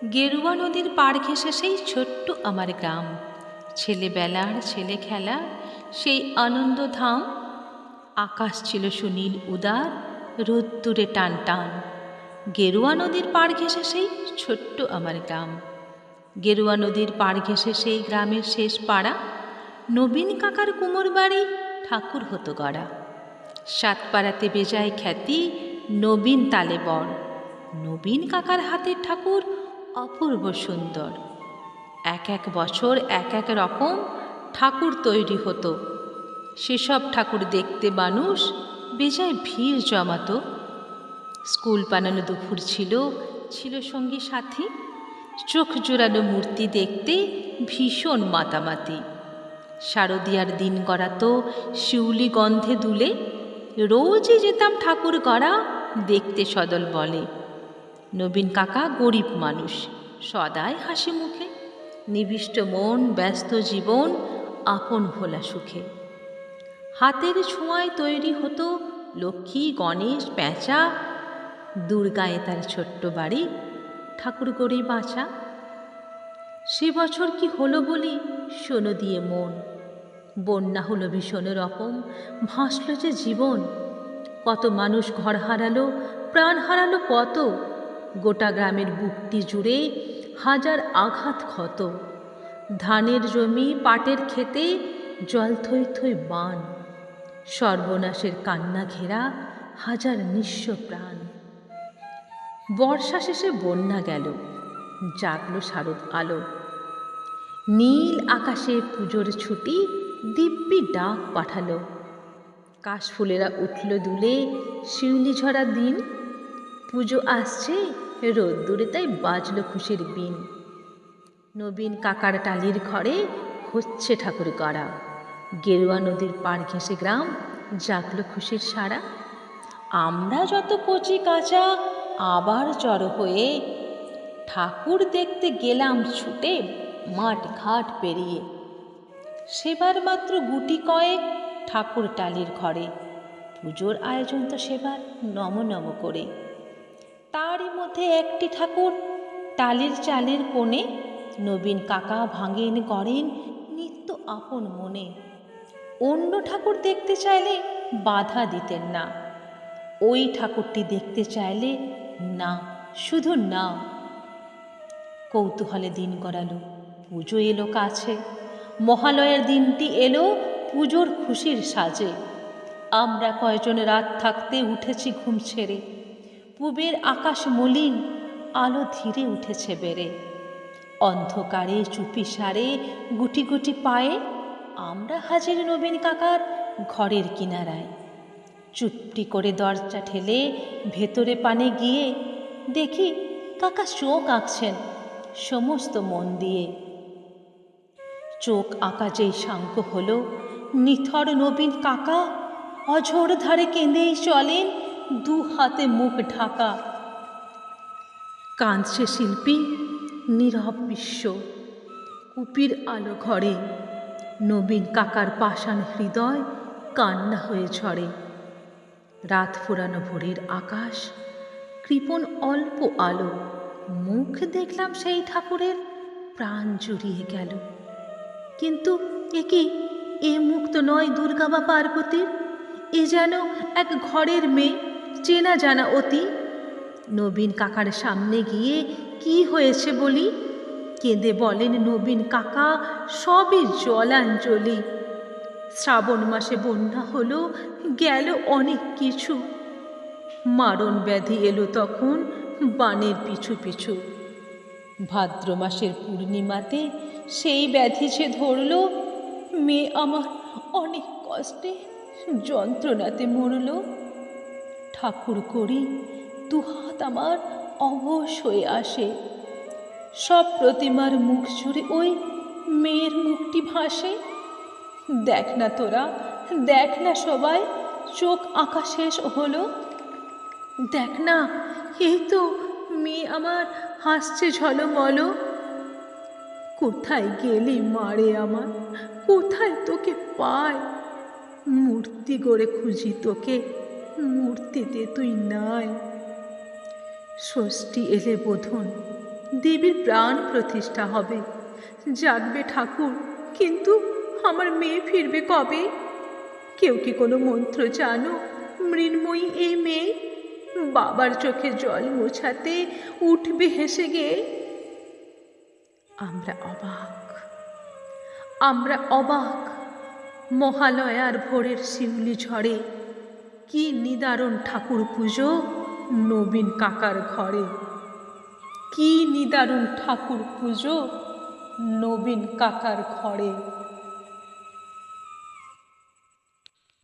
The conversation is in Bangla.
গেরুয়া নদীর পাড় ঘেঁষে সেই ছোট্ট আমার গ্রাম, ছেলেবেলার ছেলে খেলা সেই আনন্দধাম। আকাশ ছিল সুনীল উদার, রোদ্দুরে টান টান। গেরুয়া নদীর পাড় ঘেঁষে সেই ছোট্ট আমার গ্রাম, গেরুয়া নদীর পাড় ঘেঁষে সেই গ্রামের শেষ পাড়া। নবীন কাকার কুমোর বাড়ি ঠাকুর হতো গড়া। সাত পাড়াতে বেজায় খ্যাতি, নবীন তালে বর। নবীন কাকার হাতের ঠাকুর অপূর্ব সুন্দর। এক এক বছর এক এক রকম ঠাকুর তৈরি হতো। সেসব ঠাকুর দেখতে মানুষ বেজায় ভিড় জমাতো। স্কুল বানানো দুপুর ছিল, ছিল সঙ্গী সাথী। চোখ জোড়ানো মূর্তি দেখতে ভীষণ মাতামাতি। শারদিয়ার দিন গড়াতো শিউলি গন্ধে দুলে। রোজই যেতাম ঠাকুর গড়া দেখতে সদল বলে। নবীন কাকা গরিব মানুষ, সদাই হাসি মুখে। নিবিষ্ট মন, ব্যস্ত জীবন, আপন ভোলা সুখে। হাতের ছোঁয়ায় তৈরি হতো লক্ষ্মী, গণেশ, প্যাঁচা। দুর্গায় তার ছোট্ট বাড়ি, ঠাকুর গড়েই বাঁচা। সে বছর কি হলো বলি শোনো দিয়ে মন। বন্যা হলো ভীষণ রকম, ভাসল যে জীবন। কত মানুষ ঘর হারালো, প্রাণ হারালো কত। গোটা গ্রামের বুকটি জুড়ে হাজার আঘাত ক্ষত। ধানের জমি, পাটের ক্ষেতে জল থই থই বান। সর্বনাশের কান্না ঘেরা হাজার নিঃস্ব প্রাণ। বর্ষা শেষে বন্যা গেল, জাগলো শারদ আলো। নীল আকাশে পুজোর ছুটি দিব্যি ডাক পাঠালো। কাশফুলেরা উঠল দুলে, শিউলি ঝরা দিন। পুজো আসছে, রোদ্দুরে তাই বাজলো খুশির বিন। নবীন কাকার টালির ঘরে হচ্ছে ঠাকুর গড়া। গেরুয়া নদীর পাড় ঘেঁষে গ্রাম জাগলো খুশির সারা। আমরা যত কচি কাঁচা আবার জড়ো হয়ে ঠাকুর দেখতে গেলাম ছুটে মাঠ ঘাট পেরিয়ে। সেবার মাত্র গুটি কয়েক ঠাকুর টালির ঘরে। পুজোর আয়োজন তো সেবার নম নম করে। তারই মধ্যে একটি ঠাকুর টালির চালের কোণে। নবীন কাকা ভাঙেন করেন নিত্য আপন মনে। অন্য ঠাকুর দেখতে চাইলে বাধা দিতেন না, ওই ঠাকুরটি দেখতে চাইলে না, শুধু না। কৌতূহলে দিন গড়ালো, পুজো এলো কাছে। মহালয়ার দিনটি এলো পুজোর খুশির সাজে। আমরা কয়জন রাত থাকতে উঠেছি ঘুম ছেড়ে। পূবের আকাশ মলিন, আলো ধীরে উঠেছে বেড়ে। অন্ধকারে চুপি সারে গুটি গুটি পায়ে আমরা হাজির নবীন কাকার ঘরের কিনারায়। চুপটি করে দরজা ঠেলে ভেতরে পানে গিয়ে দেখি কাকা চোখ আঁকছেন সমস্ত মন দিয়ে। চোখ আঁকা যেই সাঙ্গ হলো, নিথর নবীন কাকা অঝোর ধারে কেঁদেই চলেন, দু হাতে মুখ ঢাকা। কাঁদছে শিল্পী, নীরব বিশ্ব। কুপির আলো ঘরে নবীন কাকার পাষাণ হৃদয় কান্না হয়ে ঝরে। রাত ফুরানো ভোরের আকাশ, কৃপণ অল্প আলো। মুখ দেখলাম সেই ঠাকুরের, প্রাণ জুড়িয়ে গেল। কিন্তু এ মুখ তো নয় দুর্গা বা পার্বতীর। এ যেন এক ঘরের মেয়ে, চেনা জানা অতি। নবীন কাকার সামনে গিয়ে কি হয়েছে বলি। কেঁদে বলেন নবীন কাকা সবই জলাঞ্জলি। শ্রাবণ মাসে বন্যা হলো, গেল অনেক কিছু। মারণ ব্যাধি এলো তখন বানের পিছু পিছু। ভাদ্র মাসের পূর্ণিমাতে সেই ব্যাধি যে ধরল, মেয়ে আমার অনেক কষ্টে যন্ত্রণাতে মরল। ঠাকুর করি দুহাত আমার অবশ হয়ে আসে। সব প্রতিমার মুখ জুড়ে ওই মেয়ের মুখটি ভাসে। দেখ না তোরা, দেখ না সবাই, চোখ আঁকা শেষ হলো। দেখ না, এই তো মেয়ে আমার হাসছে ঝলমল। কোথায় গেলি মারে আমার, কোথায় তোকে পায়। মূর্তি গড়ে খুঁজি তোকে, মূর্তিতে তুই নাই। ষষ্ঠী এলে বোধন, দেবীর প্রাণ প্রতিষ্ঠা হবে। জাগবে ঠাকুর, কিন্তু আমার মেয়ে ফিরবে কবে? কেউ কি কোনো মন্ত্র জানো? মৃন্ময়ী এই মেয়ে বাবার চোখে জল মোছাতে উঠবে হেসে গিয়ে। আমরা অবাক, আমরা অবাক। মহালয়ার ভোরের শিউলি ঝড়ে কি নিদারুণ ঠাকুর পুজো নবীন কাকার ঘরে। কি নিদারুণ ঠাকুর পুজো নবীন কাকার ঘরে।